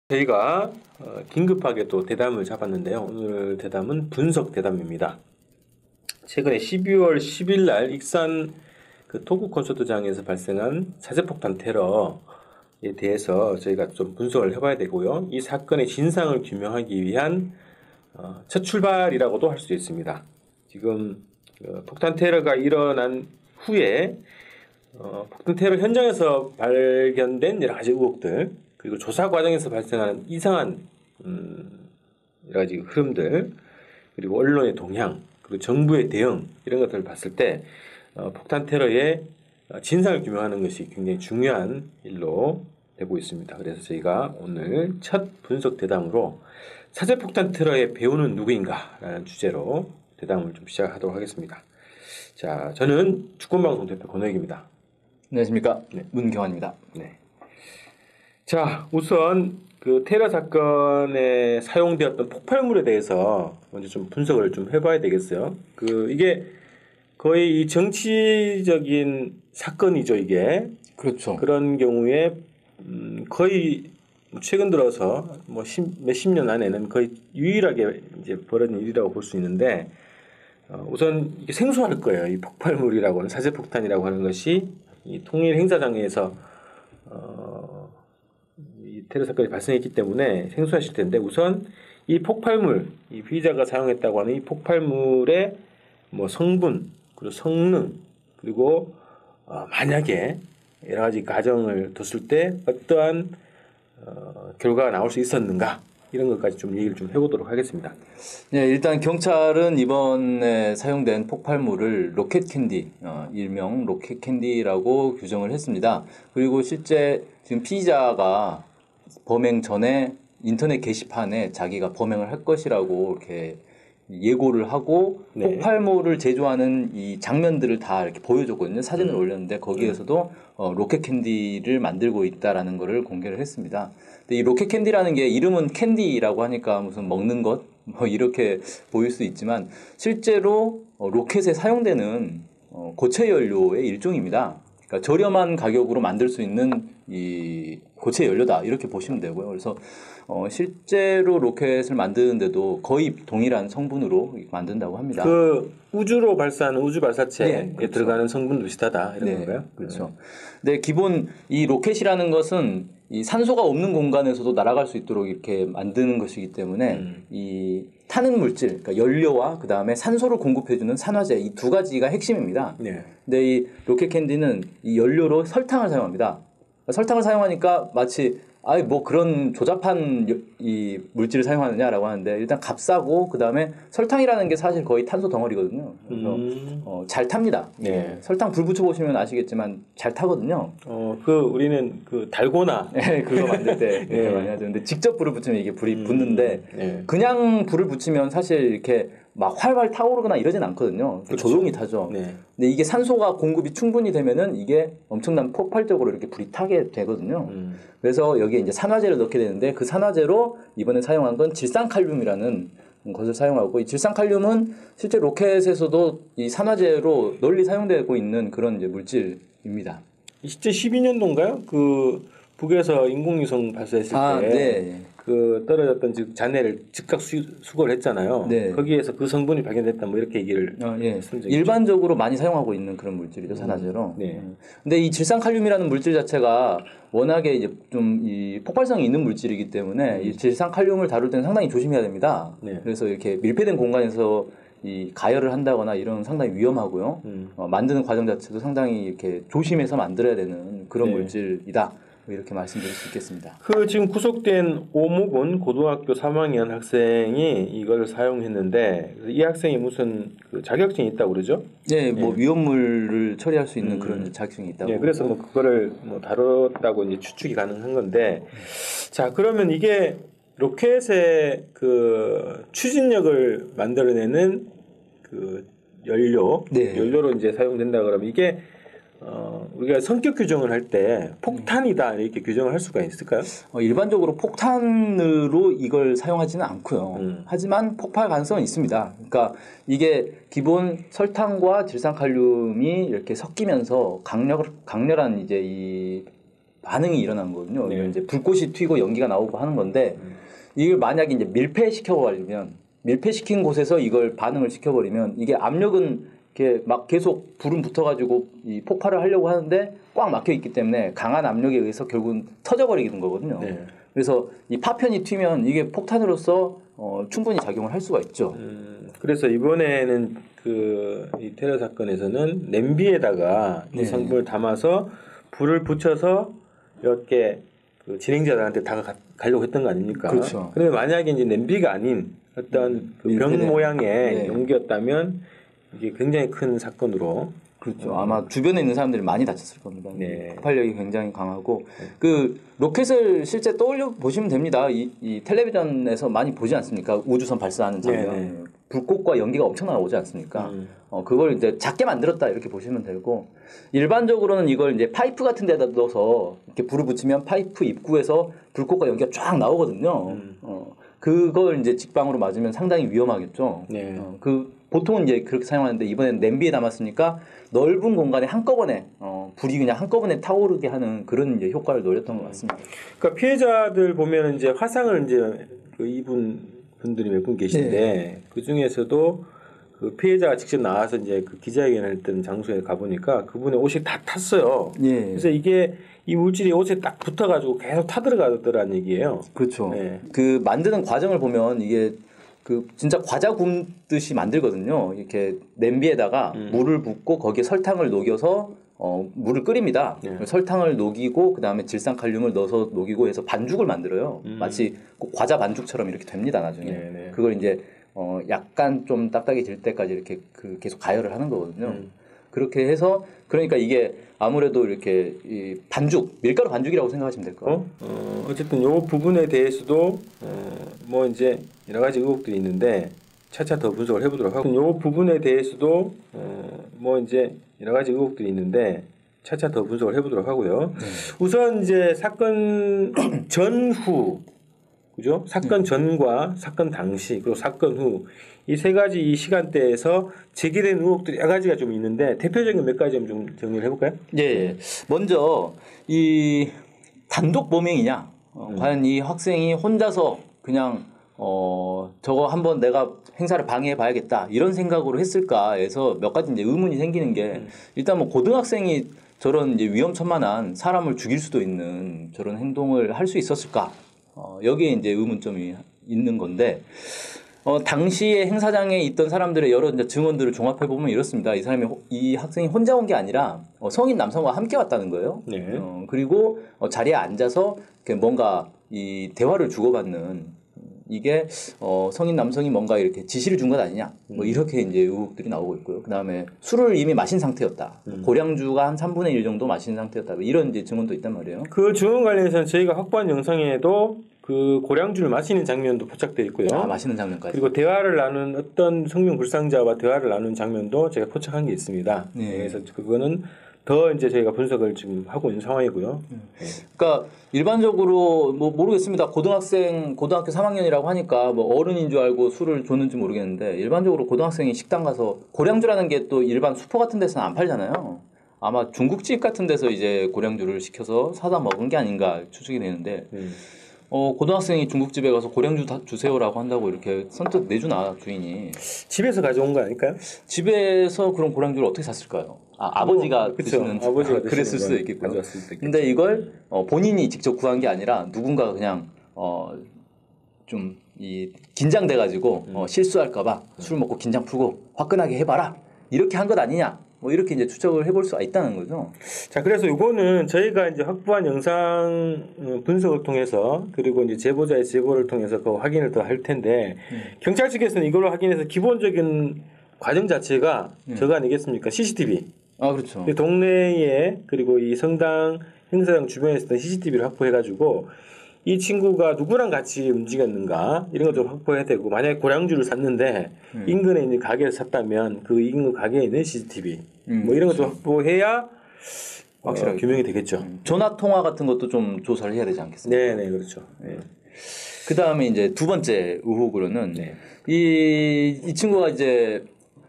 저희가 긴급하게 또 대담을 잡았는데요. 오늘 대담은 분석 대담입니다. 최근에 12월 10일 날 익산 그 토크 콘서트장에서 발생한 사제폭탄 테러에 대해서 저희가 좀 분석을 해봐야 되고요. 이 사건의 진상을 규명하기 위한 첫 출발이라고도 할 수 있습니다. 지금 폭탄 테러가 일어난 후에 폭탄 테러 현장에서 발견된 여러 가지 의혹들, 그리고 조사 과정에서 발생하는 이상한 여러 가지 흐름들, 그리고 언론의 동향, 그리고 정부의 대응, 이런 것들을 봤을 때 폭탄 테러의 진상을 규명하는 것이 굉장히 중요한 일로 되고 있습니다. 그래서 저희가 오늘 첫 분석 대담으로 사제폭탄 테러의 배우는 누구인가라는 주제로 대담을 좀 시작하도록 하겠습니다. 자, 저는 축구방송 대표 권호익입니다. 안녕하십니까. 네. 문경환입니다. 네. 자, 우선 그 테러 사건에 사용되었던 폭발물에 대해서 먼저 좀 분석을 좀 해봐야 되겠어요. 이게 거의 이 정치적인 사건이죠, 이게. 그렇죠. 그런 경우에 거의 최근 들어서 몇십 년 안에는 거의 유일하게 이제 벌어진 일이라고 볼 수 있는데, 우선 이게 생소할 거예요. 이 폭발물이라고 하는, 사제폭탄이라고 하는 것이 이 통일 행사장에서 이 테러 사건이 발생했기 때문에 생소하실 텐데, 우선 이 폭발물, 이 피의자가 사용했다고 하는 이 폭발물의 성분, 그리고 성능, 그리고 만약에 여러 가지 가정을 뒀을 때 어떠한 결과가 나올 수 있었는가, 이런 것까지 좀 얘기를 좀 해보도록 하겠습니다. 네, 일단 경찰은 이번에 사용된 폭발물을 로켓 캔디, 일명 로켓 캔디라고 규정을 했습니다. 그리고 실제 지금 피의자가 범행 전에 인터넷 게시판에 자기가 범행을 할 것이라고 이렇게 예고를 하고, 네, 폭발물을 제조하는 이 장면들을 다 이렇게 보여줬거든요. 사진을 올렸는데 거기에서도 로켓 캔디를 만들고 있다라는 것을 공개를 했습니다. 근데 이 로켓 캔디라는 게 이름은 캔디라고 하니까 무슨 먹는 것 이렇게 보일 수 있지만, 실제로 로켓에 사용되는 고체 연료의 일종입니다. 그러니까 저렴한 가격으로 만들 수 있는 이 고체 연료다, 이렇게 보시면 되고요. 그래서 실제로 로켓을 만드는데도 거의 동일한 성분으로 만든다고 합니다. 그 우주로 발사하는 우주 발사체에, 네, 그렇죠, 들어가는 성분도 비슷하다, 이런, 네, 건가요? 그렇죠. 네, 기본 이 로켓이라는 것은 이 산소가 없는 공간에서도 날아갈 수 있도록 이렇게 만드는 것이기 때문에 이 타는 물질, 그러니까 연료와 그 다음에 산소를 공급해주는 산화제, 이 두 가지가 핵심입니다. 네. 근데 이 로켓 캔디는 이 연료로 설탕을 사용합니다. 설탕을 사용하니까 마치 그런 조잡한 이 물질을 사용하느냐라고 하는데, 일단 값싸고 그 다음에 설탕이라는 게 사실 거의 탄소 덩어리거든요. 그래서 잘 탑니다. 네. 설탕 불 붙여 보시면 아시겠지만 잘 타거든요. 우리는 달고나, 네, 그거 만들 때 네, 많이 하죠. 근데 직접 불을 붙이면 이게 불이 붙는데, 네, 그냥 불을 붙이면 사실 이렇게 막 활활 타오르거나 이러진 않거든요. 그렇죠. 조용히 타죠. 네. 근데 이게 산소가 공급이 충분히 되면은 이게 엄청난 폭발적으로 이렇게 불이 타게 되거든요. 그래서 여기에 이제 산화제를 넣게 되는데, 그 산화제로 이번에 사용한 건 질산칼륨이라는 것을 사용하고, 이 질산칼륨은 실제 로켓에서도 이 산화제로 널리 사용되고 있는 그런 이제 물질입니다. 2012년도인가요? 북에서 인공위성 발사했을 때, 네, 떨어졌던 잔해를 즉각 수거를 했잖아요. 네. 거기에서 그 성분이 발견됐다, 이렇게 얘기를 했던 적이 일반적으로 있죠. 많이 사용하고 있는 그런 물질이죠, 산화제로. 네. 근데 이 질산칼륨이라는 물질 자체가 워낙에 이제 좀 이 폭발성이 있는 물질이기 때문에 이 질산칼륨을 다룰 때는 상당히 조심해야 됩니다. 네. 그래서 이렇게 밀폐된 공간에서 이 가열을 한다거나 이런 상당히 위험하고요. 만드는 과정 자체도 상당히 이렇게 조심해서 만들어야 되는 그런, 네, 물질이다, 이렇게 말씀드릴 수 있겠습니다. 지금 구속된 오목은 고등학교 3학년 학생이 이걸 사용했는데, 이 학생이 무슨 자격증이 있다고 그러죠? 네, 위험물을 처리할 수 있는 그런 자격증이 있다고. 네, 그래서 그거를 다뤘다고 이제 추측이 가능한 건데, 자, 그러면 이게 로켓의 추진력을 만들어내는 연료로 이제 사용된다 그러면 이게 우리가 성격 규정을 할 때 폭탄이다 이렇게 규정을 할 수가 있을까요? 일반적으로 폭탄으로 이걸 사용하지는 않고요. 하지만 폭발 가능성은 있습니다. 그러니까 이게 기본 설탕과 질산칼륨이 이렇게 섞이면서 강렬한 이제 이 반응이 일어나는 거거든요. 이걸 이제 불꽃이 튀고 연기가 나오고 하는 건데 이걸 만약에 이제 밀폐시킨 곳에서 이걸 반응을 시켜버리면 이게 압력은 이렇게 막 계속 불은 붙어가지고 이 폭발을 하려고 하는데 꽉 막혀 있기 때문에 강한 압력에 의해서 결국은 터져버리는 거거든요. 네. 그래서 이 파편이 튀면 이게 폭탄으로서 충분히 작용을 할 수가 있죠. 그래서 이번에는 이 테러 사건에서는 냄비에다가 이 성분을 담아서 불을 붙여서 이렇게 그 진행자들한테 가려고 했던 거 아닙니까? 그렇죠. 그런데 만약에 이제 냄비가 아닌 어떤 병 모양의 용기였다면 이게 굉장히 큰 사건으로. 그렇죠. 아마 주변에 있는 사람들이 많이 다쳤을 겁니다. 네. 폭발력이 굉장히 강하고 그 로켓을 실제 떠올려 보시면 됩니다. 이 텔레비전에서 많이 보지 않습니까? 우주선 발사하는 장면. 네. 불꽃과 연기가 엄청 나오지 않습니까? 그걸 이제 작게 만들었다 이렇게 보시면 되고 일반적으로는 이걸 이제 파이프 같은 데다 넣어서 이렇게 불을 붙이면 파이프 입구에서 불꽃과 연기가 쫙 나오거든요. 그걸 이제 직방으로 맞으면 상당히 위험하겠죠. 네. 보통은 이제 그렇게 사용하는데 이번에는 냄비에 담았으니까 넓은 공간에 한꺼번에 불이 그냥 한꺼번에 타오르게 하는 그런 이제 효과를 노렸던 것 같습니다. 그러니까 피해자들 보면 이제 화상을 이제 입은 분들이 몇 분 계신데 그 중에서도 그 피해자가 직접 나와서 이제 그 기자회견을 했던 장소에 가보니까 그분의 옷이 다 탔어요. 예. 그래서 이게 이 물질이 옷에 딱 붙어가지고 계속 타들어가더라는 얘기예요. 그렇죠. 네. 그 만드는 과정을 보면 이게 진짜 과자 굽듯이 만들거든요. 이렇게 냄비에다가 물을 붓고 거기에 설탕을 녹여서 물을 끓입니다. 네. 설탕을 녹이고 그 다음에 질산칼륨을 넣어서 녹이고 해서 반죽을 만들어요. 마치 과자 반죽처럼 이렇게 됩니다. 나중에 네. 그걸 이제 약간 좀 딱딱해질 때까지 이렇게 계속 가열을 하는 거거든요. 그렇게 해서 그러니까 이게 아무래도 이렇게 이 밀가루 반죽이라고 생각하시면 될 거예요. 어쨌든 요 부분에 대해서도 뭐 이제 여러 가지 의혹들이 있는데 차차 더 분석을 해보도록 하고 요 부분에 대해서도 뭐 이제 여러 가지 의혹들이 있는데 차차 더 분석을 해보도록 하고요. 우선 이제 사건 전후 그죠? 사건 전과 사건 당시 그리고 사건 후 이 세 가지 이 시간대에서 제기된 의혹들이 여러 가지가 좀 있는데 대표적인 몇 가지 좀 정리를 해볼까요? 예. 먼저 이 단독 범행이냐? 과연 이 학생이 혼자서 그냥 저거 한번 내가 행사를 방해해 봐야겠다 이런 생각으로 했을까 해서 몇 가지 이제 의문이 생기는 게 일단 뭐 고등학생이 저런 이제 위험천만한 사람을 죽일 수도 있는 저런 행동을 할 수 있었을까? 여기에 이제 의문점이 있는 건데 당시에 행사장에 있던 사람들의 여러 이제 증언들을 종합해 보면 이렇습니다. 이 학생이 혼자 온 게 아니라 성인 남성과 함께 왔다는 거예요. 네. 그리고 자리에 앉아서 뭔가 이 대화를 주고받는 이게 성인 남성이 뭔가 이렇게 지시를 준 것 아니냐 뭐 이렇게 이제 의혹들이 나오고 있고요. 그 다음에 술을 이미 마신 상태였다. 고량주가 한 3분의 1 정도 마신 상태였다. 뭐 이런 이제 증언도 있단 말이에요. 그 증언 관련해서는 저희가 확보한 영상에도 그 고량주를 마시는 장면도 포착되어 있고요. 마시는 장면까지. 그리고 대화를 나눈 어떤 성명 불상자와 대화를 나눈 장면도 제가 포착한 게 있습니다. 네. 그래서 그거는 더 이제 저희가 분석을 지금 하고 있는 상황이고요. 그러니까 일반적으로 뭐 모르겠습니다. 고등학교 3학년이라고 하니까 뭐 어른인 줄 알고 술을 줬는지 모르겠는데 일반적으로 고등학생이 식당 가서 고량주라는 게 또 일반 수포 같은 데서는 안 팔잖아요. 아마 중국집 같은 데서 이제 고량주를 시켜서 사다 먹은 게 아닌가 추측이 되는데 고등학생이 중국집에 가서 고량주 주세요라고 한다고 이렇게 선뜻 내주나 주인이 집에서 가져온 거 아닐까요? 집에서 그런 고량주를 어떻게 샀을까요? 아버지가 드시는 아버지가 그랬을 수도 있겠고요. 가져왔을 수도 있겠죠. 근데 이걸 본인이 직접 구한 게 아니라 누군가가 그냥 좀 긴장돼 가지고 실수할까봐 술 먹고 긴장 풀고 화끈하게 해봐라 이렇게 한 것 아니냐? 뭐 이렇게 이제 추측을 해볼 수가 있다는 거죠. 자, 그래서 이거는 저희가 이제 확보한 영상 분석을 통해서 그리고 이제 제보자의 제보를 통해서 그 확인을 더 할 텐데 경찰 측에서는 이걸 확인해서 기본적인 과정 자체가 저거 아니겠습니까? CCTV. 그렇죠. 동네에 그리고 이 성당 행사장 주변에 있었던 CCTV를 확보해가지고 이 친구가 누구랑 같이 움직였는가 이런 것도 확보해야 되고 만약에 고량주를 샀는데 인근에 있는 가게를 샀다면 그 인근 가게에 있는 CCTV 뭐 이런 것도 확보해야 확실하게 규명이 되겠죠. 전화 통화 같은 것도 좀 조사를 해야 되지 않겠습니까? 네, 그렇죠. 네. 그 다음에 이제 두 번째 의혹으로는 네. 이 친구가 이제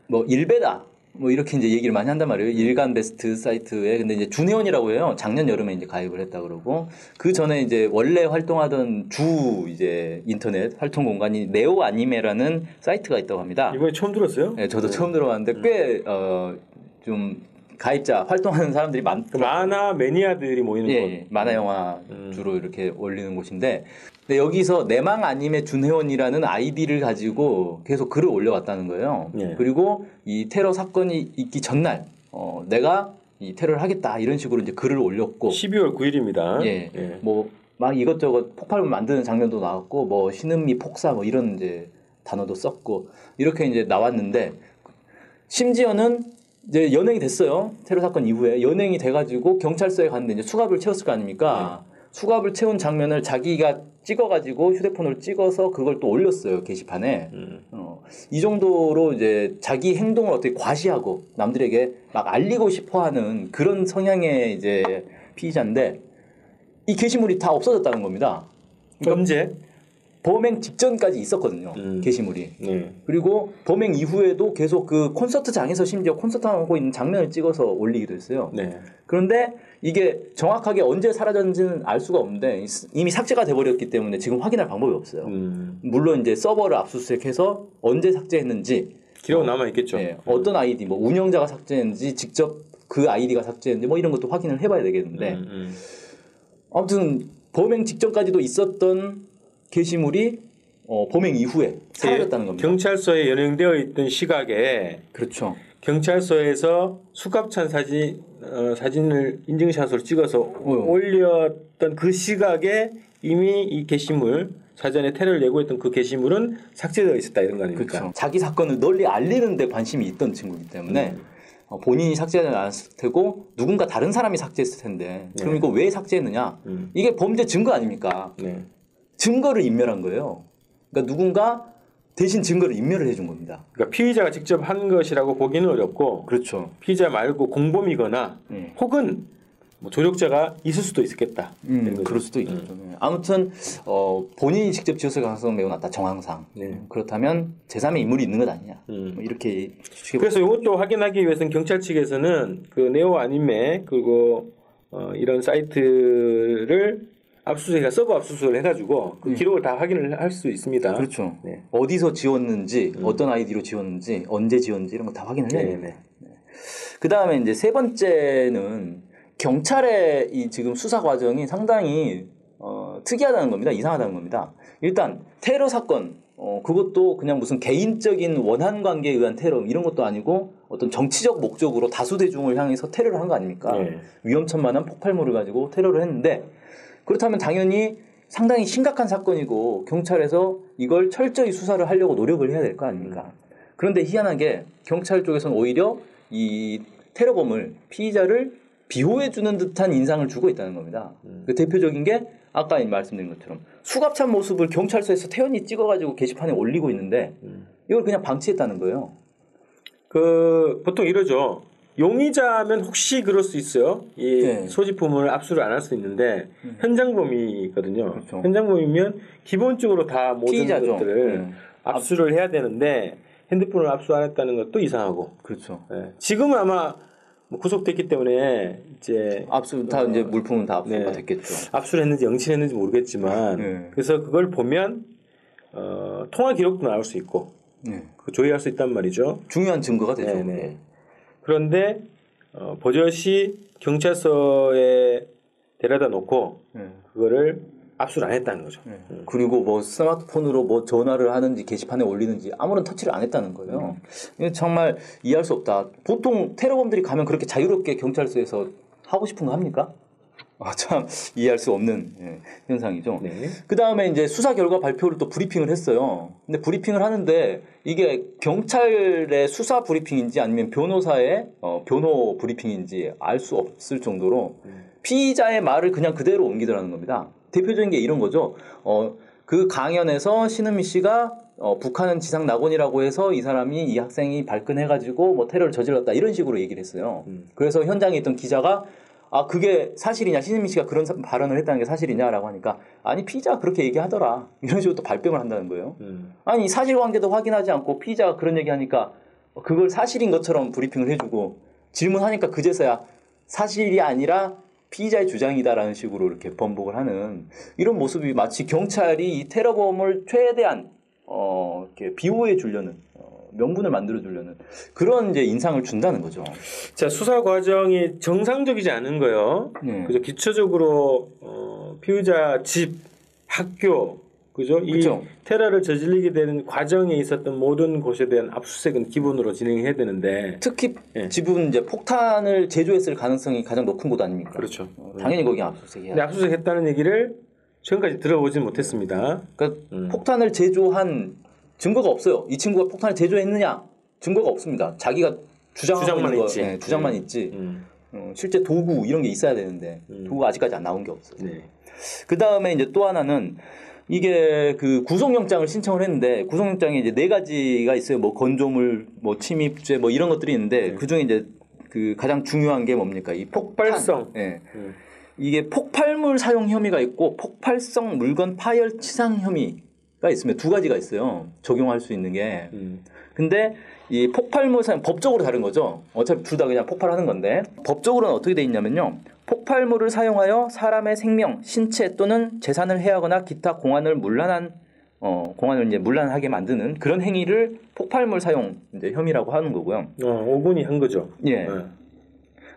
뭐 일베다 뭐 이렇게 이제 얘기를 많이 한단 말이에요. 일간 베스트 사이트에. 근데 이제 준회원이라고 해요. 작년 여름에 이제 가입을 했다 그러고 그 전에 이제 원래 활동하던 주 이제 인터넷 활동 공간이 네오 아니메라는 사이트가 있다고 합니다. 이번에 처음 들었어요? 네, 저도 처음 들어봤는데 꽤 좀 가입자 활동하는 사람들이 만화 매니아들이 모이는 곳. 예, 만화 영화 주로 이렇게 올리는 곳인데 근데 여기서 내망 아님의 준회원이라는 아이디를 가지고 계속 글을 올려왔다는 거예요. 예. 그리고 이 테러 사건이 있기 전날 내가 이 테러를 하겠다 이런 식으로 이제 글을 올렸고 12월 9일입니다. 예, 뭐 막 이것저것 폭발물 만드는 장면도 나왔고 뭐 신은미 폭사 뭐 이런 이제 단어도 썼고 이렇게 이제 나왔는데 심지어는 이제 연행이 됐어요. 테러 사건 이후에 연행이 돼가지고 경찰서에 갔는데 이제 수갑을 채웠을 거 아닙니까? 수갑을 채운 장면을 자기가 찍어가지고 휴대폰으로 찍어서 그걸 또 올렸어요 게시판에. 이 정도로 이제 자기 행동을 어떻게 과시하고 남들에게 막 알리고 싶어하는 그런 성향의 이제 피의자인데 이 게시물이 다 없어졌다는 겁니다. 그러니까 언제? 범행 직전까지 있었거든요. 게시물이. 그리고 범행 이후에도 계속 그 콘서트장에서 심지어 콘서트하고 있는 장면을 찍어서 올리기도 했어요. 네. 그런데 이게 정확하게 언제 사라졌는지는 알 수가 없는데 이미 삭제가 돼버렸기 때문에 지금 확인할 방법이 없어요. 물론 이제 서버를 압수수색해서 언제 삭제했는지 기록 남아 있겠죠. 네, 어떤 아이디, 뭐 운영자가 삭제했는지 직접 그 아이디가 삭제했는지 뭐 이런 것도 확인을 해봐야 되겠는데 아무튼 범행 직전까지도 있었던 게시물이 범행 이후에 사라졌다는 겁니다. 경찰서에 연행되어 있던 시각에 그렇죠. 경찰서에서 수갑찬 사진을 인증샷으로 찍어서 올렸던 그 시각에 이미 이 게시물 사전에 테러를 예고했던 그 게시물은 삭제되어 있었다 이런 거 아닙니까? 그렇죠. 자기 사건을 널리 알리는 데 관심이 있던 친구이기 때문에 본인이 삭제하지 않았을 테고 누군가 다른 사람이 삭제했을 텐데 그럼 이거 왜 삭제했느냐? 이게 범죄 증거 아닙니까? 증거를 인멸한 거예요. 그러니까 누군가 대신 증거를 인멸을 해준 겁니다. 그러니까 피의자가 직접 한 것이라고 보기는 어렵고 그렇죠. 피의자 말고 공범이거나 혹은 뭐 조력자가 있을 수도 있겠다. 그럴 수도 있죠. 아무튼 본인이 직접 지었을 가능성은 매우 낮다. 정황상. 그렇다면 제3의 인물이 있는 것 아니냐. 뭐 이렇게 그래서 이것도 확인하기 위해서는 경찰 측에서는 그 네오 아니메 그리고 이런 사이트를 서버 압수수색을 해가지고 그 기록을 다 확인을 할 수 있습니다. 그렇죠. 네. 어디서 지웠는지, 어떤 아이디로 지웠는지, 언제 지웠는지 이런 거 다 확인을 해야 됩니다. 그 다음에 이제 세 번째는 경찰의 이 지금 수사 과정이 상당히 특이하다는 겁니다. 이상하다는 겁니다. 일단 테러 사건, 그것도 그냥 무슨 개인적인 원한 관계에 의한 테러 이런 것도 아니고 어떤 정치적 목적으로 다수 대중을 향해서 테러를 한 거 아닙니까? 위험천만한 폭발물을 가지고 테러를 했는데 그렇다면 당연히 상당히 심각한 사건이고 경찰에서 이걸 철저히 수사를 하려고 노력을 해야 될 거 아닙니까? 그런데 희한하게 경찰 쪽에서는 오히려 이 테러범을 피의자를 비호해주는 듯한 인상을 주고 있다는 겁니다. 그 대표적인 게 아까 말씀드린 것처럼 수갑찬 모습을 경찰서에서 태연히 찍어가지고 게시판에 올리고 있는데 이걸 그냥 방치했다는 거예요. 보통 이러죠. 용의자면 혹시 그럴 수 있어요. 이 소지품을 압수를 안 할 수 있는데 현장범이거든요. 그렇죠. 현장범이면 기본적으로 다 모든 피의자죠. 것들을 압수를 해야 되는데 핸드폰을 압수 안 했다는 것도 이상하고. 그렇죠. 지금은 아마 구속됐기 때문에 이제 압수 다 이제 물품은 다 압수가 됐겠죠. 압수를 했는지 영치했는지 모르겠지만 그래서 그걸 보면 통화 기록도 나올 수 있고 그 조회할 수 있단 말이죠. 중요한 증거가 되죠. 그런데 버젓이 경찰서에 데려다 놓고 그거를 압수를 안 했다는 거죠. 그리고 뭐 스마트폰으로 뭐 전화를 하는지 게시판에 올리는지 아무런 터치를 안 했다는 거예요. 이건 정말 이해할 수 없다. 보통 테러범들이 가면 그렇게 자유롭게 경찰서에서 하고 싶은 거 합니까? 참 이해할 수 없는 현상이죠. 그 다음에 이제 수사 결과 발표를 또 브리핑을 했어요. 근데 브리핑을 하는데 이게 경찰의 수사 브리핑인지 아니면 변호사의 변호 브리핑인지 알 수 없을 정도로 피의자의 말을 그냥 그대로 옮기더라는 겁니다. 대표적인 게 이런 거죠. 그 강연에서 신은미 씨가 북한은 지상 낙원이라고 해서 이 사람이 이 학생이 발끈해가지고 뭐 테러를 저질렀다 이런 식으로 얘기를 했어요. 그래서 현장에 있던 기자가 그게 사실이냐, 신현미 씨가 그런 발언을 했다는 게 사실이냐라고 하니까 아니 피의자가 그렇게 얘기하더라 이런 식으로 또 발뺌을 한다는 거예요. 아니 사실관계도 확인하지 않고 피의자가 그런 얘기하니까 그걸 사실인 것처럼 브리핑을 해주고 질문하니까 그제서야 사실이 아니라 피의자의 주장이다라는 식으로 이렇게 번복을 하는 이런 모습이 마치 경찰이 이 테러범을 최대한 이렇게 비호해 주려는 명분을 만들어 주려는 그런 이제 인상을 준다는 거죠. 자, 수사 과정이 정상적이지 않은 거요. 그죠? 기초적으로 피의자 집, 학교, 그죠? 그쵸. 이 테러를 저질리게 되는 과정에 있었던 모든 곳에 대한 압수수색은 기본으로 진행해야 되는데 특히 집은 이제 폭탄을 제조했을 가능성이 가장 높은 곳 아닙니까? 그렇죠. 당연히 거기 압수수색해야. 근데 압수수색했다는 얘기를 지금까지 들어보진 못했습니다. 그러니까 폭탄을 제조한 증거가 없어요. 이 친구가 폭탄을 제조했느냐? 증거가 없습니다. 자기가 주장만 있지. 네, 주장만 있지. 실제 도구 이런 게 있어야 되는데 도구가 아직까지 안 나온 게 없어요. 네. 그 다음에 이제 또 하나는 이게 그 구속영장을 신청을 했는데 구속영장에 이제 4가지가 있어요. 뭐 건조물, 뭐 침입죄, 뭐 이런 것들이 있는데 그 중에 이제 그 가장 중요한 게 뭡니까? 이 폭발성. 네. 이게 폭발물 사용 혐의가 있고 폭발성 물건 파열 치상 혐의가 있습니다. 2가지가 있어요. 적용할 수 있는 게. 근데 이 폭발물 사용 법적으로 다른 거죠. 어차피 둘 다 그냥 폭발하는 건데 법적으로는 어떻게 돼 있냐면요. 폭발물을 사용하여 사람의 생명, 신체 또는 재산을 해하거나 기타 공안을 이제 문란하게 만드는 그런 행위를 폭발물 사용 이제 혐의라고 하는 거고요. 오군이 한 거죠. 예.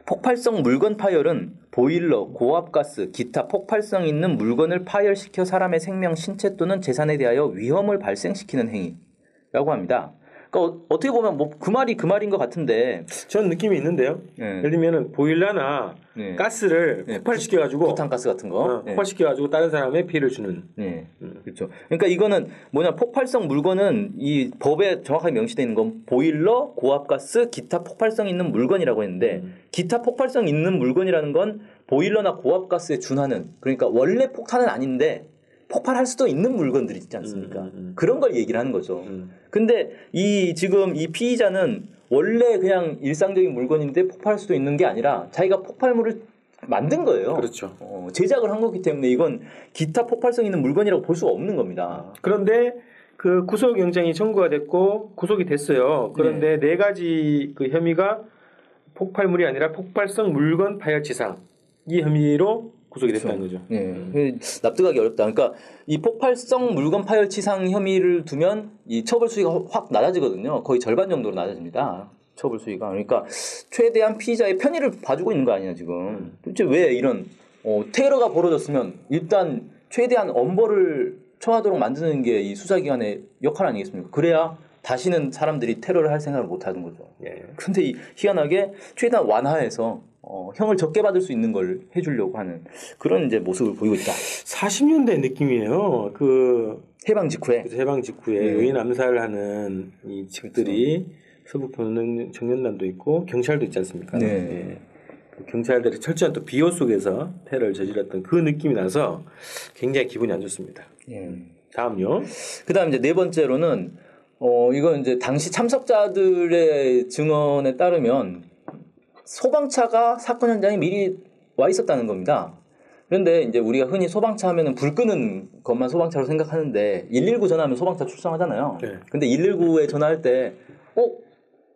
폭발성 물건 파열은 보일러, 고압가스, 기타 폭발성 있는 물건을 파열시켜 사람의 생명, 신체 또는 재산에 대하여 위험을 발생시키는 행위라고 합니다. 그러니까 어떻게 보면 뭐 그 말이 그 말인 것 같은데 전 느낌이 있는데요. 예를 들면은 보일러나 가스를 폭발시켜가지고 부탄가스 같은 거 폭발시켜가지고 다른 사람의 피해를 주는. 그렇죠. 그러니까 이거는 뭐냐 폭발성 물건은 이 법에 정확하게 명시되어 있는 건 보일러, 고압가스, 기타 폭발성 있는 물건이라고 했는데 기타 폭발성 있는 물건이라는 건 보일러나 고압가스에 준하는 그러니까 원래 폭탄은 아닌데 폭발할 수도 있는 물건들이 있지 않습니까? 그런 걸 얘기를 하는 거죠. 근데 지금 이 피의자는 원래 그냥 일상적인 물건인데 폭발할 수도 있는 게 아니라 자기가 폭발물을 만든 거예요. 그렇죠. 제작을 한 거기 때문에 이건 기타 폭발성 있는 물건이라고 볼 수가 없는 겁니다. 그런데 그 구속영장이 청구가 됐고 구속이 됐어요. 그런데 4가지 그 혐의가 폭발물이 아니라 폭발성 물건 파열치상 이 혐의로 구속이 됐다는 거죠. 납득하기 어렵다. 그러니까 이 폭발성 물건 파열치상 혐의를 두면 이 처벌 수위가 확 낮아지거든요. 거의 절반 정도로 낮아집니다. 처벌 수위가. 그러니까 최대한 피의자의 편의를 봐주고 있는 거 아니냐 지금. 도대체 왜 이런 테러가 벌어졌으면 일단 최대한 엄벌을 처하도록 만드는 게 이 수사기관의 역할 아니겠습니까? 그래야 다시는 사람들이 테러를 할 생각을 못 하는 거죠. 그런데 희한하게 최대한 완화해서 형을 적게 받을 수 있는 걸 해주려고 하는 그런 이제 모습을 보이고 있다. 40년대 느낌이에요. 그 해방 직후에 의인 암살을 하는 이 집들이 서북 청년단도 있고 경찰도 있지 않습니까? 그 경찰들이 철저한 또 비호 속에서 테러를 저질렀던 그 느낌이 나서 굉장히 기분이 안 좋습니다. 다음요. 그다음 이제 4번째로는 이건 이제 당시 참석자들의 증언에 따르면 소방차가 사건 현장에 미리 와 있었다는 겁니다. 그런데 이제 우리가 흔히 소방차 하면은 불 끄는 것만 소방차로 생각하는데 119 전화하면 소방차 출동하잖아요. 근데 119에 전화할 때 꼭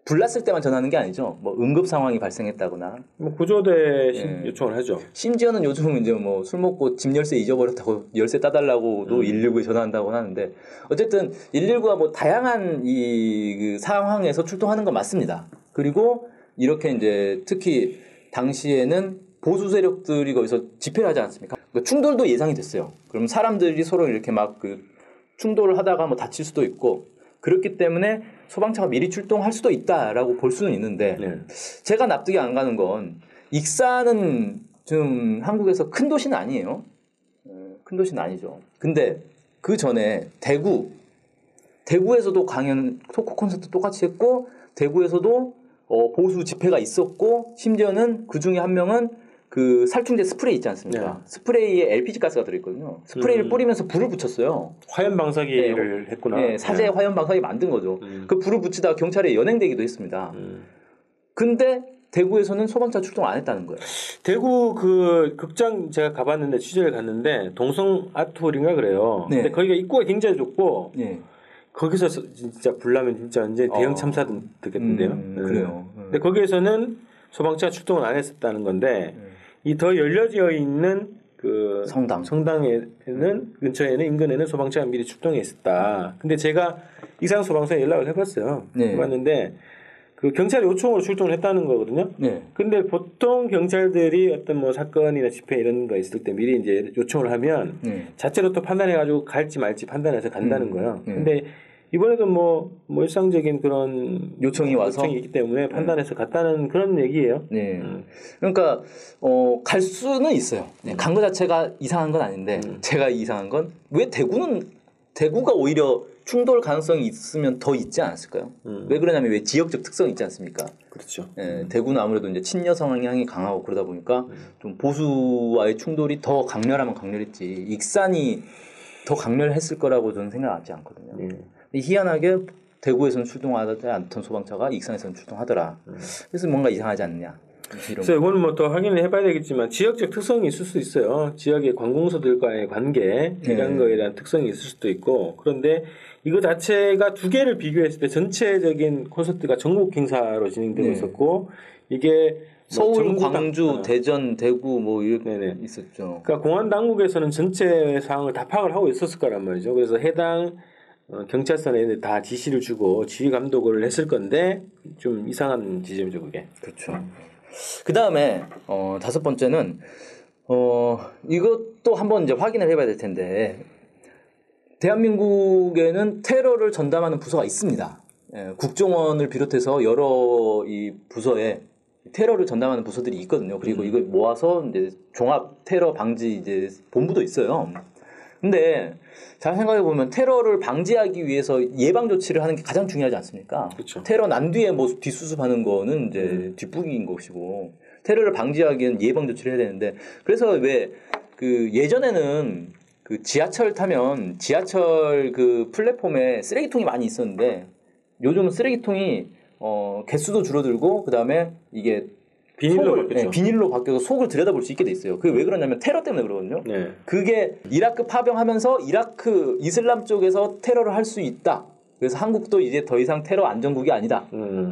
불 났을 때만 전화하는 게 아니죠. 뭐 응급 상황이 발생했다거나 뭐 구조대 요청을 하죠. 심지어는 요즘은 이제 뭐 술 먹고 집 열쇠 잊어버렸다고 열쇠 따달라고도 119에 전화한다고 하는데 어쨌든 119가 뭐 다양한 그 상황에서 출동하는 건 맞습니다. 그리고 이렇게 이제 특히 당시에는 보수 세력들이 거기서 집회를 하지 않습니까? 그러니까 충돌도 예상이 됐어요. 그럼 사람들이 서로 이렇게 막 그 충돌을 하다가 뭐 다칠 수도 있고 그렇기 때문에 소방차가 미리 출동할 수도 있다라고 볼 수는 있는데 제가 납득이 안 가는 건 익산은 좀 한국에서 큰 도시는 아니에요. 큰 도시는 아니죠. 근데 그 전에 대구에서도 강연 토크 콘서트 똑같이 했고 대구에서도 보수 집회가 있었고 심지어는 그 중에 한 명은 그 살충제 스프레이 있지 않습니까? 스프레이에 LPG 가스가 들어있거든요. 스프레이를 뿌리면서 불을 붙였어요. 화염 방사기를 했구나. 네, 사제 화염 방사기 만든 거죠. 그 불을 붙이다가 경찰에 연행되기도 했습니다. 근데 대구에서는 소방차 출동 안 했다는 거예요. 대구 그 극장 제가 가봤는데 취재를 갔는데 동성 아트홀인가 그래요. 네. 근데 거기가 입구가 굉장히 좁고 예. 거기서 진짜 불나면 진짜 완전 대형 참사도 되겠는데요. 그래요. 근데 거기에서는 소방차 출동을 안 했었다는 건데 이 더 열려져 있는 그 성당에는 근처에는 인근에는 소방차가 미리 출동해 있었다. 근데 제가 이상 소방서에 연락을 해봤어요. 네. 해봤는데 그 경찰 요청으로 출동을 했다는 거거든요. 네. 근데 보통 경찰들이 어떤 뭐 사건이나 집회 이런 거 있을 때 미리 이제 요청을 하면 자체로 또 판단해가지고 갈지 말지 판단해서 간다는 거예요. 근데 이번에도 뭐 일상적인 그런 요청이 와서 요청이 있기 때문에 판단해서 갔다는 그런 얘기예요. 네. 그러니까 갈 수는 있어요. 간 거 자체가 이상한 건 아닌데 제가 이상한 건 왜 대구가 오히려 충돌 가능성이 있으면 더 있지 않았을까요? 왜 그러냐면 왜 지역적 특성이 있지 않습니까? 그렇죠. 예, 대구는 아무래도 이제 친여 성향이 강하고 그러다 보니까 좀 보수와의 충돌이 더 강렬하면 강렬했지 익산이 더 강렬했을 거라고 저는 생각하지 않거든요. 희한하게 대구에서는 출동하지 않던 소방차가 익산에서는 출동하더라. 그래서 뭔가 이상하지 않느냐. 그래서 이거는 뭐 더 확인을 해봐야 되겠지만 지역적 특성이 있을 수 있어요. 지역의 관공서들과의 관계 이런 거에 대한 특성이 있을 수도 있고 그런데 이거 자체가 두 개를 비교했을 때 전체적인 콘서트가 전국 행사로 진행되고 있었고 이게 서울, 광주, 대전, 대구 뭐 이렇게 있었죠. 그러니까 공안 당국에서는 전체 상황을 다 파악을 하고 있었을 거란 말이죠. 그래서 해당 경찰서에 다 지시를 주고 지휘 감독을 했을 건데 좀 이상한 지점이죠, 그게. 그렇죠. 그 다음에 다섯 번째는 이것도 한번 이제 확인을 해봐야 될 텐데 대한민국에는 테러를 전담하는 부서가 있습니다. 예, 국정원을 비롯해서 여러 이 부서에 테러를 전담하는 부서들이 있거든요. 그리고 이걸 모아서 이제 종합 테러 방지 이제 본부도 있어요. 근데 잘 생각해 보면 테러를 방지하기 위해서 예방 조치를 하는 게 가장 중요하지 않습니까? 그렇죠. 테러 난 뒤에 뭐 뒷수습하는 거는 이제 뒷북인 것이고 테러를 방지하기엔 예방 조치를 해야 되는데 그래서 왜 그 예전에는 그 지하철 타면 지하철 그 플랫폼에 쓰레기통이 많이 있었는데 요즘은 쓰레기통이 개수도 줄어들고 그다음에 이게 비닐로 바뀌어서 속을 들여다볼 수 있게 돼 있어요. 그게 왜 그러냐면 테러 때문에 그러거든요. 네. 그게 이라크 파병하면서 이라크 이슬람 쪽에서 테러를 할 수 있다. 그래서 한국도 이제 더 이상 테러 안전국이 아니다.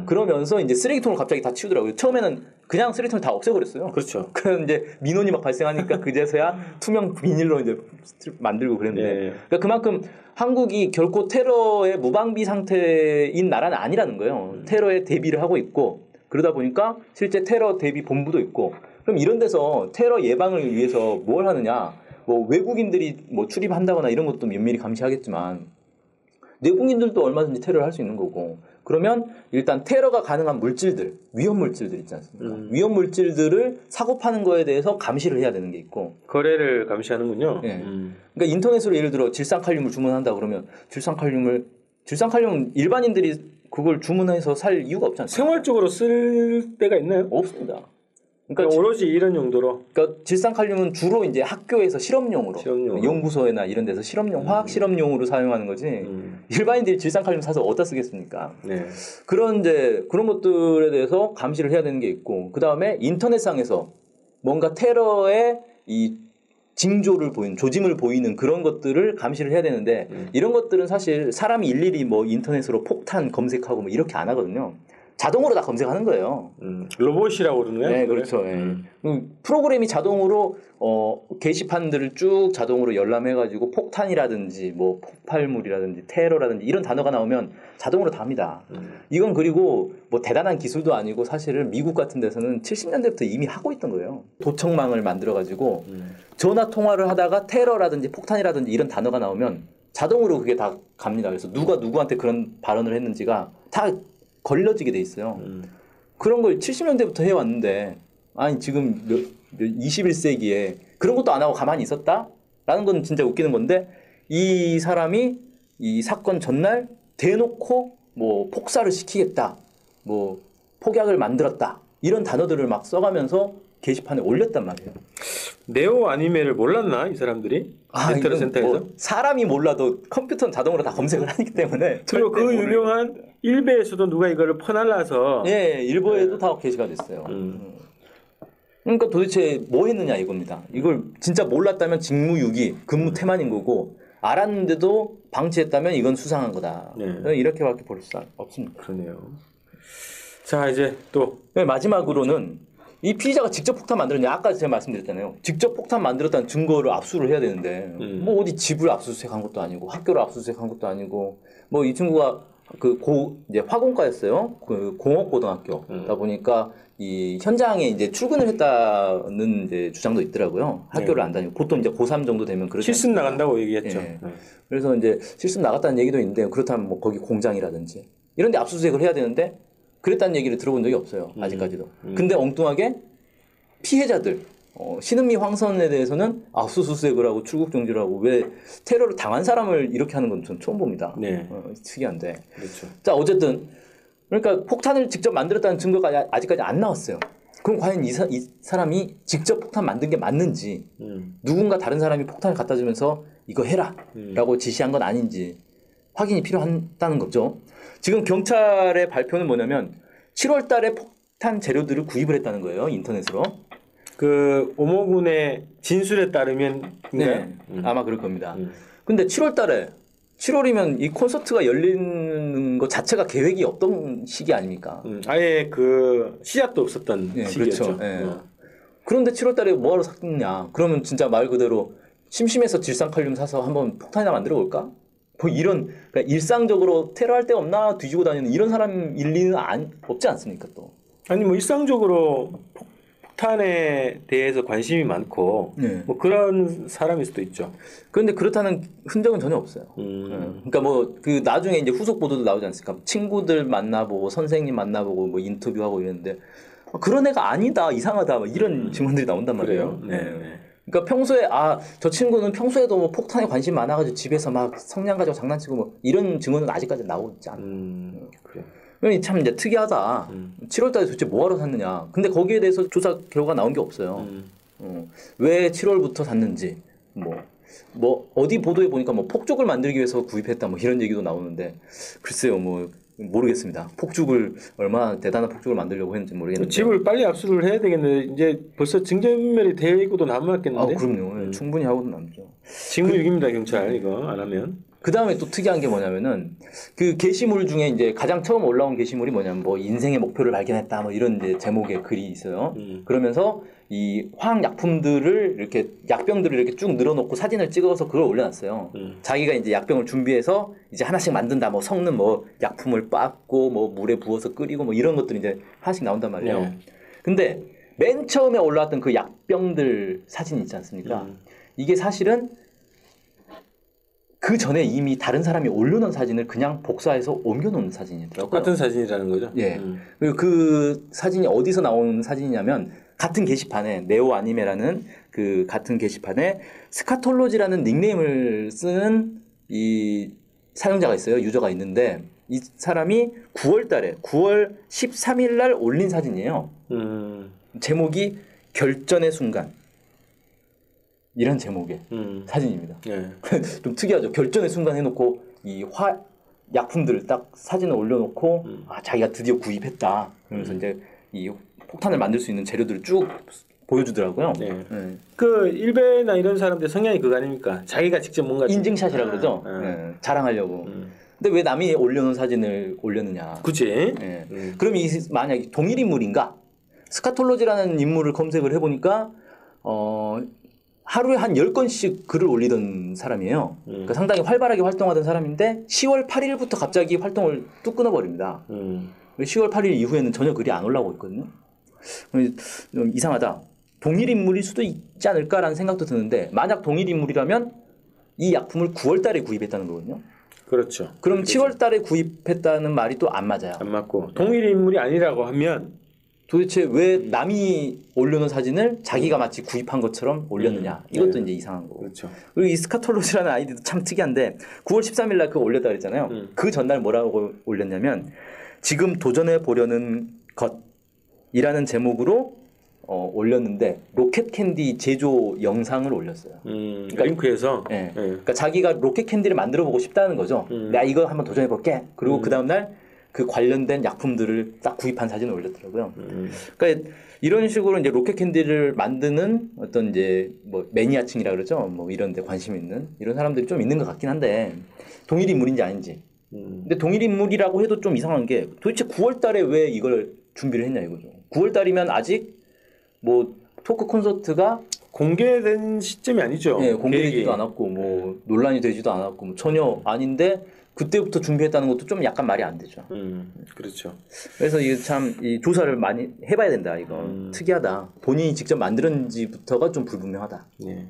그러면서 이제 쓰레기통을 갑자기 다 치우더라고요. 처음에는 그냥 쓰레기통을 다 없애버렸어요. 그렇죠. 그럼 이제 민원이 막 발생하니까 그제서야 투명 비닐로 이제 만들고 그랬는데. 그러니까 그만큼 한국이 결코 테러의 무방비 상태인 나라는 아니라는 거예요. 테러에 대비를 하고 있고. 그러다 보니까 실제 테러 대비 본부도 있고 그럼 이런 데서 테러 예방을 위해서 뭘 하느냐 뭐 외국인들이 뭐 출입한다거나 이런 것도 면밀히 감시하겠지만 내국인들도 얼마든지 테러를 할 수 있는 거고 그러면 일단 테러가 가능한 물질들 위험 물질들 있지 않습니까? 위험 물질들을 사고 파는 거에 대해서 감시를 해야 되는 게 있고 거래를 감시하는군요. 네. 그러니까 인터넷으로 예를 들어 질산칼륨을 주문한다 그러면 질산칼륨은 일반인들이 그걸 주문해서 살 이유가 없지 않습니까? 생활적으로 쓸 때가 있나요? 없습니다. 그러니까 오로지 이런 용도로. 그러니까 질산칼륨은 주로 이제 학교에서 실험용으로. 연구소나 이런 데서 실험용, 화학 실험용으로 사용하는 거지. 일반인들이 질산칼륨 사서 어디다 쓰겠습니까? 네. 그런 것들에 대해서 감시를 해야 되는 게 있고, 그 다음에 인터넷상에서 뭔가 테러의 이 징조를 보이는, 조짐을 보이는 그런 것들을 감시를 해야 되는데 이런 것들은 사실 사람이 일일이 뭐 인터넷으로 폭탄 검색하고 뭐 이렇게 안 하거든요. 자동으로 다 검색하는 거예요. 로봇이라고 그러나요? 네, 그렇죠. 프로그램이 자동으로 게시판들을 쭉 자동으로 열람해가지고 폭탄이라든지 뭐 폭발물이라든지 테러라든지 이런 단어가 나오면 자동으로 다 합니다. 이건 그리고 뭐 대단한 기술도 아니고 사실은 미국 같은 데서는 70년대부터 이미 하고 있던 거예요. 도청망을 만들어가지고 전화 통화를 하다가 테러라든지 폭탄이라든지 이런 단어가 나오면 자동으로 그게 다 갑니다. 그래서 누가 누구한테 그런 발언을 했는지가 다 걸려지게 돼 있어요. 그런 걸 70년대부터 해왔는데 아니 지금 21세기에 그런 것도 안 하고 가만히 있었다? 라는 건 진짜 웃기는 건데 이 사람이 이 사건 전날 대놓고 뭐 폭사를 시키겠다, 뭐 폭약을 만들었다 이런 단어들을 막 써가면서 게시판에 올렸단 말이에요. 네오 아니메를 몰랐나 이 사람들이? 인터넷 이건 센터에서? 뭐 사람이 몰라도 컴퓨터는 자동으로 다 검색을 하기 때문에 그리고 그 절대 유명한 일베에서도 누가 이거를 퍼날라서 예, 일본에도 다 게시가 됐어요. 그러니까 도대체 뭐 했느냐 이겁니다. 이걸 진짜 몰랐다면 직무유기, 근무태만인 거고 알았는데도 방치했다면 이건 수상한 거다. 네. 이렇게밖에 볼 수 없습니다. 그러네요. 자 이제 또 네, 마지막으로는 이 피의자가 직접 폭탄 만들었냐? 아까 제가 말씀드렸잖아요. 직접 폭탄 만들었다는 증거를 압수를 해야 되는데 뭐 어디 집을 압수수색한 것도 아니고 학교를 압수수색한 것도 아니고 뭐 이 친구가 이제 화공과였어요. 그 공업고등학교다 보니까 이 현장에 이제 출근을 했다는 이제 주장도 있더라고요. 학교를 안 다니고 보통 이제 고3 정도 되면 그렇죠. 실습 나간다고 얘기했죠. 예. 그래서 이제 실습 나갔다는 얘기도 있는데 그렇다면 뭐 거기 공장이라든지 이런 데 압수수색을 해야 되는데 그랬다는 얘기를 들어본 적이 없어요. 아직까지도. 근데 엉뚱하게 피해자들 신은미 황선에 대해서는 압수수색을 하고 출국 정지를 하고 왜 테러를 당한 사람을 이렇게 하는 건 전 처음 봅니다. 네. 특이한데. 그렇죠. 자 어쨌든 그러니까 폭탄을 직접 만들었다는 증거가 아직까지 안 나왔어요. 그럼 과연 이 사람이 직접 폭탄 만든 게 맞는지 누군가 다른 사람이 폭탄을 갖다 주면서 이거 해라 라고 지시한 건 아닌지 확인이 필요하다는 거죠. 지금 경찰의 발표는 뭐냐면 7월 달에 폭탄 재료들을 구입을 했다는 거예요. 인터넷으로. 그 오모군의 진술에 따르면 네. 아마 그럴 겁니다. 근데 7월 달에 7월이면 이 콘서트가 열리는 것 자체가 계획이 없던 시기 아닙니까? 아예 그 씨앗도 없었던 네, 시기였죠. 그렇죠. 네. 그런데 7월 달에 뭐하러 샀느냐? 그러면 진짜 말 그대로 심심해서 질산칼륨 사서 한번 폭탄이나 만들어 볼까? 뭐 이런 그러니까 일상적으로 테러할 데 없나 뒤지고 다니는 이런 사람 일리는 없지 않습니까 또? 아니 뭐 일상적으로 폭탄에 대해서 관심이 많고 네. 뭐 그런 사람일 수도 있죠. 그런데 그렇다는 흔적은 전혀 없어요. 그러니까 뭐 그 나중에 이제 후속 보도도 나오지 않습니까? 친구들 만나보고 선생님 만나보고 뭐 인터뷰하고 이랬는데 그런 애가 아니다 이상하다 뭐 이런 증언들이 나온단 말이에요. 그래요? 네. 그러니까 평소에 저 친구는 평소에도 뭐 폭탄에 관심 많아가지고 집에서 막 성냥 가지고 장난치고 뭐 이런 증언은 아직까지 나오지 않아요. 그래요. 그러니 참 이제 특이하다. 7월달에 도대체 뭐하러 샀느냐. 근데 거기에 대해서 조사 결과 나온 게 없어요. 왜 7월부터 샀는지 뭐 어디 보도에 보니까 뭐 폭죽을 만들기 위해서 구입했다 뭐 이런 얘기도 나오는데 글쎄요 뭐 모르겠습니다. 폭죽을 얼마나 대단한 폭죽을 만들려고 했는지 모르겠는데 집을 빨리 압수를 해야 되겠는데 이제 벌써 증거인멸이 되고도 남았겠는데. 그럼요. 충분히 하고도 남죠. 직무유기입니다 경찰 이거 안 하면. 그 다음에 또 특이한 게 뭐냐면은 그 게시물 중에 이제 가장 처음 올라온 게시물이 뭐냐면 뭐 인생의 목표를 발견했다 뭐 이런 이제 제목의 글이 있어요. 그러면서 이 화학약품들을 이렇게 약병들을 이렇게 쭉 늘어놓고 사진을 찍어서 그걸 올려놨어요. 자기가 이제 약병을 준비해서 이제 하나씩 만든다. 뭐 섞는 뭐 약품을 빻고 뭐 물에 부어서 끓이고 뭐 이런 것들이 이제 하나씩 나온단 말이에요. 네. 근데 맨 처음에 올라왔던 그 약병들 사진 있지 않습니까? 이게 사실은 그 전에 이미 다른 사람이 올려놓은 사진을 그냥 복사해서 옮겨놓은 사진이더라고요. 똑같은 사진이라는 거죠. 예. 그리고 그 사진이 어디서 나온 사진이냐면 같은 게시판에 네오 아니메라는 그 같은 게시판에 스카톨로지라는 닉네임을 쓰는 이 사용자가 있어요. 유저가 있는데 이 사람이 9월 13일 날 올린 사진이에요. 제목이 결전의 순간. 이런 제목의 사진입니다. 네. 좀 특이하죠. 결전의 순간 해놓고 이 약품들을 딱 사진을 올려놓고 자기가 드디어 구입했다. 그러면서 이제 이 폭탄을 만들 수 있는 재료들을 쭉 보여주더라고요. 네. 그 일베나 이런 사람들 성향이 그거 아닙니까? 자기가 직접 뭔가 인증샷이라 그러죠. 자랑하려고. 근데 왜 남이 올려놓은 사진을 올렸느냐? 굳이? 그럼 만약에 동일 인물인가? 스카톨로지라는 인물을 검색을 해보니까 하루에 한 10건씩 글을 올리던 사람이에요. 그러니까 상당히 활발하게 활동하던 사람인데 10월 8일부터 갑자기 활동을 뚝 끊어버립니다. 10월 8일 이후에는 전혀 글이 안 올라오고 있거든요. 좀 이상하다. 동일 인물일 수도 있지 않을까라는 생각도 드는데 만약 동일 인물이라면 이 약품을 9월 달에 구입했다는 거거든요. 그렇죠. 그럼 7월 달에 구입했다는 말이 또 안 맞아요. 안 맞고 동일 인물이 아니라고 하면 도대체 왜 남이 올려놓은 사진을 자기가 마치 구입한 것처럼 올렸느냐. 이것도 이제 이상한 거고. 그렇죠. 그리고 이 스카톨로스라는 아이디도 참 특이한데 9월 13일 날 그거 올렸다 그랬잖아요. 그 전날 뭐라고 올렸냐면 지금 도전해 보려는 것이라는 제목으로 올렸는데 로켓 캔디 제조 영상을 올렸어요. 링크에서. 예. 그러니까 자기가 로켓 캔디를 만들어 보고 싶다는 거죠. 내가 이거 한번 도전해 볼게. 그리고 그 다음 날 그 관련된 약품들을 딱 구입한 사진을 올렸더라고요. 그러니까 이런 식으로 이제 로켓 캔디를 만드는 어떤 이제 뭐 매니아층이라 그러죠. 뭐 이런 데 관심 있는 이런 사람들이 좀 있는 것 같긴 한데 동일 인물인지 아닌지. 근데 동일 인물이라고 해도 좀 이상한 게 도대체 9월 달에 왜 이걸 준비를 했냐 이거죠. 9월 달이면 아직 뭐 토크 콘서트가 공개된 시점이 아니죠. 예, 공개되지도 않았고 뭐 논란이 되지도 않았고 뭐 전혀 아닌데 그때부터 준비했다는 것도 좀 약간 말이 안 되죠. 그렇죠. 그래서 이게 참 이 조사를 많이 해봐야 된다. 이거 특이하다. 본인이 직접 만들었는지부터가 좀 불분명하다. 네.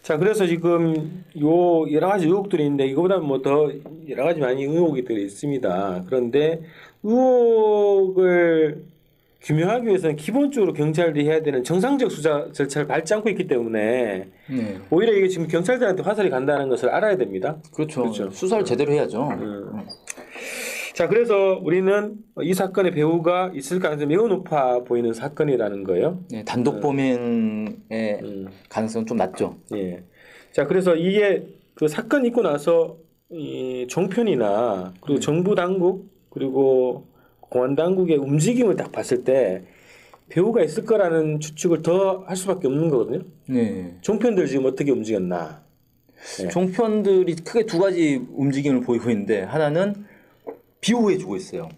자, 그래서 지금 요 여러 가지 의혹들이 있는데 이거보다 뭐 더 여러 가지 많이 의혹들이 있습니다. 그런데 의혹을 규명하기 위해서는 기본적으로 경찰이 해야 되는 정상적 수사 절차를 밟지 않고 있기 때문에 오히려 이게 지금 경찰들한테 화살이 간다는 것을 알아야 됩니다. 그렇죠. 수사를 제대로 해야죠. 자, 그래서 우리는 이 사건의 배후가 있을 가능성이 매우 높아 보이는 사건이라는 거예요. 네, 단독 범행의 가능성은 좀 낮죠. 예. 자, 그래서 이게 그 사건 있고 나서 이 종편이나 그리고 정부 당국 그리고 공안 당국의 움직임을 딱 봤을 때 배후가 있을 거라는 추측을 더 할 수밖에 없는 거거든요. 네. 종편들 지금 어떻게 움직였나? 네. 종편들이 크게 두 가지 움직임을 보이고 있는데 하나는 비호해주고 있어요.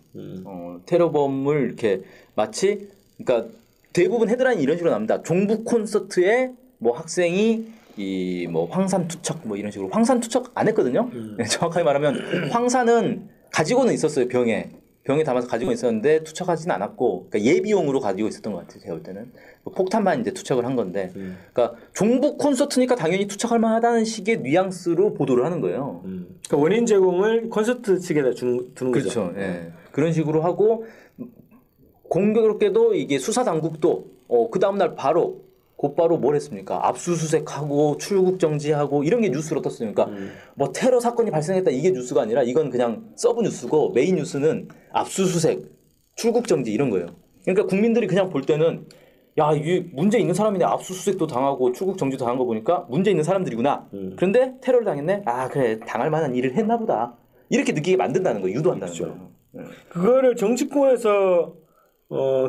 테러범을 이렇게 마치 그러니까 대부분 헤드라인이 이런 식으로 나옵니다. 종북 콘서트에 뭐 학생이 이 뭐 황산 투척 뭐 이런 식으로 황산 투척 안 했거든요. 정확하게 말하면 황산은 가지고는 있었어요. 병에 담아서 가지고 있었는데 투척하지는 않았고 그러니까 예비용으로 가지고 있었던 것 같아요. 제가 볼 때는 폭탄만 이제 투척을 한 건데 그러니까 종북 콘서트니까 당연히 투척할 만하다는 식의 뉘앙스로 보도를 하는 거예요. 그러니까 원인 제공을 콘서트 측에다 두는 거죠. 그렇죠. 예. 그런 식으로 하고 공교롭게도 이게 수사 당국도 그 다음 날 곧바로 뭘 했습니까? 압수수색하고 출국 정지하고 이런 게 뉴스로 떴으니까 뭐 테러 사건이 발생했다 이게 뉴스가 아니라 이건 그냥 서브 뉴스고 메인 뉴스는 압수수색, 출국 정지 이런 거예요. 그러니까 국민들이 그냥 볼 때는 야, 이게 문제 있는 사람이네. 압수수색도 당하고 출국 정지도 당한 거 보니까 문제 있는 사람들이구나. 그런데 테러를 당했네. 아, 그래. 당할 만한 일을 했나 보다. 이렇게 느끼게 만든다는 거예요. 유도한다는 그렇죠. 거예요. 그거를 정치권에서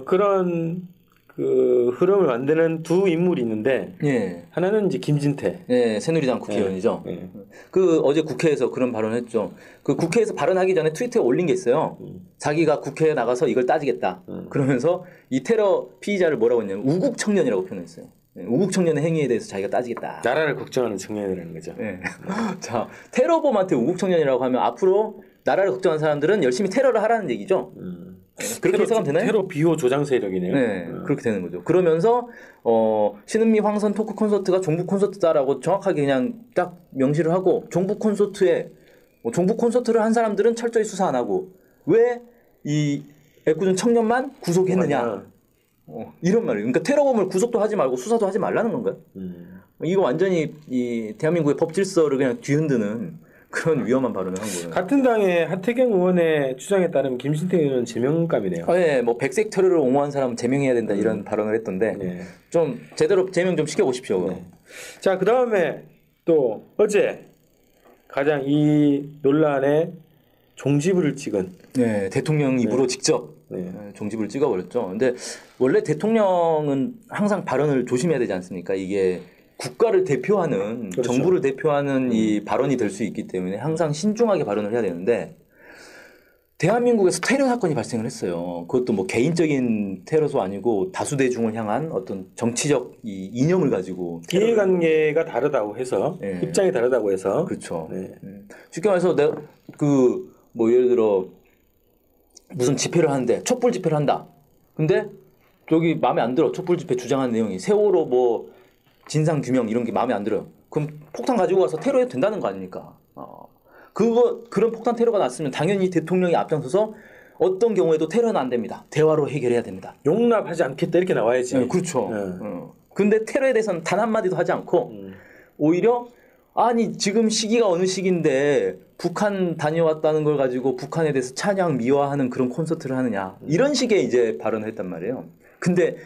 그런 그 흐름을 만드는 두 인물이 있는데 예. 하나는 이제 김진태. 예, 새누리당 국회의원이죠. 예. 그 어제 국회에서 그런 발언을 했죠. 그 국회에서 발언하기 전에 트위터에 올린 게 있어요. 자기가 국회에 나가서 이걸 따지겠다. 그러면서 이 테러 피의자를 뭐라고 했냐면 우국 청년이라고 표현했어요. 예, 우국 청년의 행위에 대해서 자기가 따지겠다. 나라를 걱정하는 청년이라는 거죠. 예. 자, 테러범한테 우국 청년이라고 하면 앞으로 나라를 걱정하는 사람들은 열심히 테러를 하라는 얘기죠. 그렇게 해석하면 되나요? 테러 비호 조장 세력이네요. 네, 그렇게 되는 거죠. 그러면서 신은미 황선 토크 콘서트가 종북 콘서트다라고 정확하게 그냥 딱 명시를 하고 종북 콘서트에 종북 콘서트를 한 사람들은 철저히 수사 안 하고 왜 이 애꿎은 청년만 구속했느냐 이런 말이에요. 그러니까 테러범을 구속도 하지 말고 수사도 하지 말라는 건가요? 이거 완전히 이 대한민국의 법 질서를 그냥 뒤흔드는 그런 위험한 발언을 한 거예요. 같은 당의 하태경 의원의 주장에 따르면 김진태 의원은 제명감이네요. 네, 뭐 백색 테러를 옹호한 사람은 제명해야 된다 이런 발언을 했던데 네. 좀 제대로 제명 좀 시켜보십시오. 네. 자, 그 다음에 또 어제 가장 이 논란에 종지부를 찍은 네, 대통령 입으로 직접 종지부를 찍어버렸죠. 근데 원래 대통령은 항상 발언을 조심해야 되지 않습니까? 이게 국가를 대표하는 그렇죠. 정부를 대표하는 이 발언이 될 수 있기 때문에 항상 신중하게 발언을 해야 되는데 대한민국에서 테러 사건이 발생을 했어요. 그것도 뭐 개인적인 테러도 아니고 다수 대중을 향한 어떤 정치적 이 이념을 가지고 이해관계가 다르다고 해서 네. 입장이 다르다고 해서 그렇죠. 네. 쉽게 말해서 내가 그 뭐 예를 들어 무슨 집회를 하는데 촛불 집회를 한다. 근데 저기 마음에 안 들어. 촛불 집회 주장하는 내용이 세월호 뭐 진상 규명 이런 게 마음에 안 들어요. 그럼 폭탄 가지고 가서 테러해도 된다는 거 아닙니까? 그런 폭탄 테러가 났으면 당연히 대통령이 앞장서서 어떤 경우에도 테러는 안 됩니다. 대화로 해결해야 됩니다. 용납하지 않겠다 이렇게 나와야지. 네, 그렇죠. 근데 테러에 대해서는 단 한마디도 하지 않고 오히려 아니 지금 시기가 어느 시기인데 북한 다녀왔다는 걸 가지고 북한에 대해서 찬양 미화하는 그런 콘서트를 하느냐 이런 식의 이제 발언을 했단 말이에요. 근데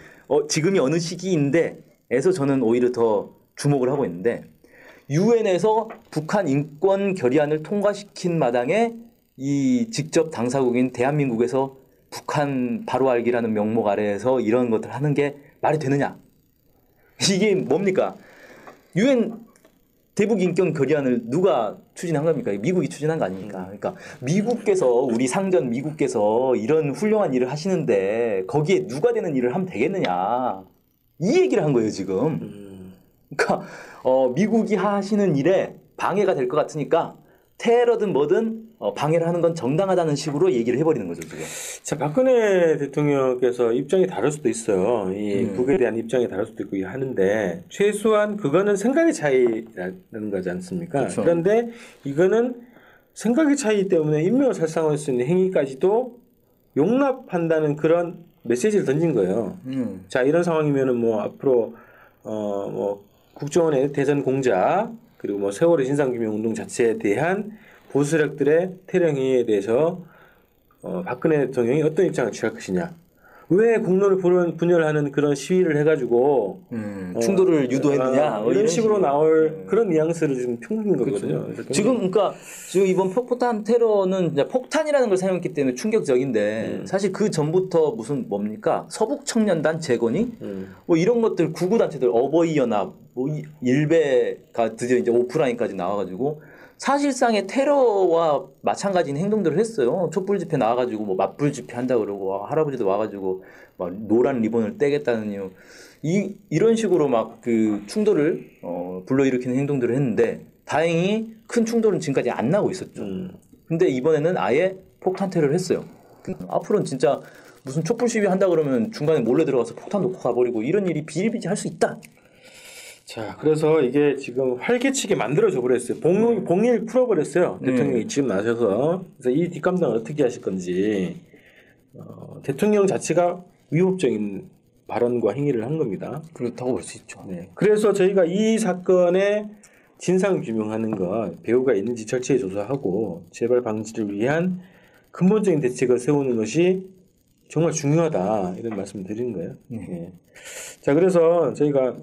지금이 어느 시기인데에서 저는 오히려 더 주목을 하고 있는데 유엔에서 북한 인권 결의안을 통과시킨 마당에 이 직접 당사국인 대한민국에서 북한 바로 알기라는 명목 아래에서 이런 것들 하는 게 말이 되느냐? 이게 뭡니까? 유엔 대북 인권 결의안을 누가 추진한 겁니까? 미국이 추진한 거 아닙니까? 그러니까 미국께서 우리 상전 미국께서 이런 훌륭한 일을 하시는데 거기에 누가 되는 일을 하면 되겠느냐? 이 얘기를 한 거예요 지금. 그러니까 미국이 하시는 일에 방해가 될 것 같으니까 테러든 뭐든 방해를 하는 건 정당하다는 식으로 얘기를 해버리는 거죠 지금. 자, 박근혜 대통령께서 입장이 다를 수도 있어요. 이 북에 대한 입장이 다를 수도 있고 하는데 최소한 그거는 생각의 차이라는 거지 않습니까? 그렇죠. 그런데 이거는 생각의 차이 때문에 인명을 살상할 수 있는 행위까지도 용납한다는 그런 메시지를 던진 거예요. 자, 이런 상황이면은 뭐 앞으로 뭐 국정원의 대선 공작 그리고 뭐 세월의 진상규명운동 자체에 대한 보수 세력들의 테러 행위에 대해서 박근혜 대통령이 어떤 입장을 취할 것이냐. 왜 국론을 분열하는 그런 시위를 해가지고 충돌을 유도했느냐 이런 식으로 나올 그런 뉘앙스를 지금 펴는 거거든요. 그래서 지금 그러니까 지금 이번 폭탄 테러는 이제 폭탄이라는 걸 사용했기 때문에 충격적인데 사실 그 전부터 무슨 뭡니까 서북 청년단 재건이 뭐 이런 것들 구구 단체들 어버이 연합 뭐 일베가 드디어 이제 오프라인까지 나와가지고 사실상의 테러와 마찬가지인 행동들을 했어요. 촛불 집회 나와가지고 뭐 맞불 집회 한다 그러고 할아버지도 와가지고 막 노란 리본을 떼겠다는 이유 이런 식으로 막 그 충돌을 불러일으키는 행동들을 했는데 다행히 큰 충돌은 지금까지 안 나고 있었죠. 근데 이번에는 아예 폭탄 테러를 했어요. 앞으로는 진짜 무슨 촛불 시위 한다 그러면 중간에 몰래 들어가서 폭탄 놓고 가버리고 이런 일이 비일비재 할 수 있다. 자, 그래서 이게 지금 활개치게 만들어져 버렸어요. 봉일 풀어버렸어요. 대통령이 지금 나서서. 그래서 이 뒷감당을 어떻게 하실 건지. 대통령 자체가 위협적인 발언과 행위를 한 겁니다. 그렇다고 볼 수 있죠. 네. 그래서 저희가 이 사건의 진상 규명하는 것, 배후가 있는지 철저히 조사하고 재발 방지를 위한 근본적인 대책을 세우는 것이 정말 중요하다. 이런 말씀을 드리는 거예요. 네. 자, 그래서 저희가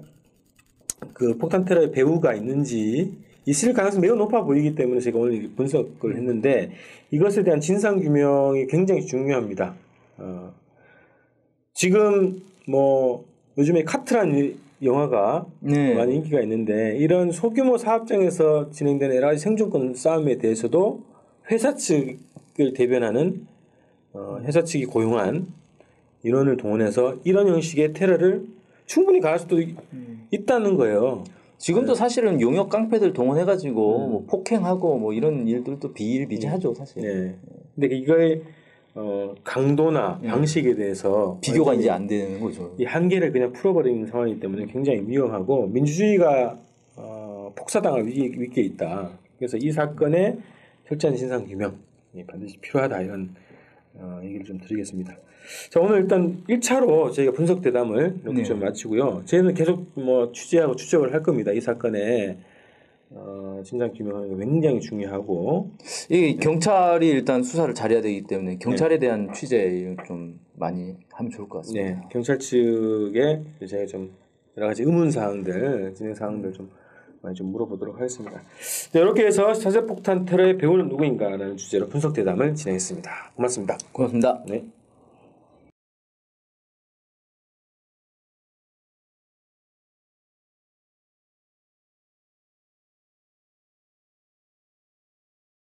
그 폭탄 테러의 배후가 있는지 있을 가능성이 매우 높아 보이기 때문에 제가 오늘 분석을 했는데 이것에 대한 진상 규명이 굉장히 중요합니다. 지금 뭐 요즘에 카트라는 영화가 많이 인기가 있는데 이런 소규모 사업장에서 진행되는 여러 가지 생존권 싸움에 대해서도 회사 측을 대변하는 회사 측이 고용한 인원을 동원해서 이런 형식의 테러를 충분히 가할 수도 있다는 거예요. 지금도 사실은 용역 깡패들 동원해가지고 뭐 폭행하고 뭐 이런 일들도 비일비재하죠 사실. 네. 근데 이거의 강도나 방식에 대해서 비교가 이제 안 되는 거죠. 이 한계를 그냥 풀어버리는 상황이기 때문에 굉장히 위험하고 민주주의가 폭사당할 위기에 있다. 그래서 이 사건의 철저한 진상 규명이 반드시 필요하다 이런 얘기를 좀 드리겠습니다. 자, 오늘 일단 1차로 저희가 분석 대담을 이렇게 좀 마치고요. 저희는 계속 뭐 취재하고 추적을 할 겁니다. 이 사건의 진상 규명하는 게 굉장히 중요하고 이 경찰이 일단 수사를 잘해야 되기 때문에 경찰에 대한 취재 좀 많이 하면 좋을 것 같습니다. 네, 경찰 측에 제가 좀 여러 가지 의문 사항들, 진행 사항들 좀 많이 좀 물어보도록 하겠습니다. 네, 이렇게 해서 자살폭탄 테러의 배후는 누구인가라는 주제로 분석 대담을 진행했습니다. 고맙습니다. 고맙습니다. 네.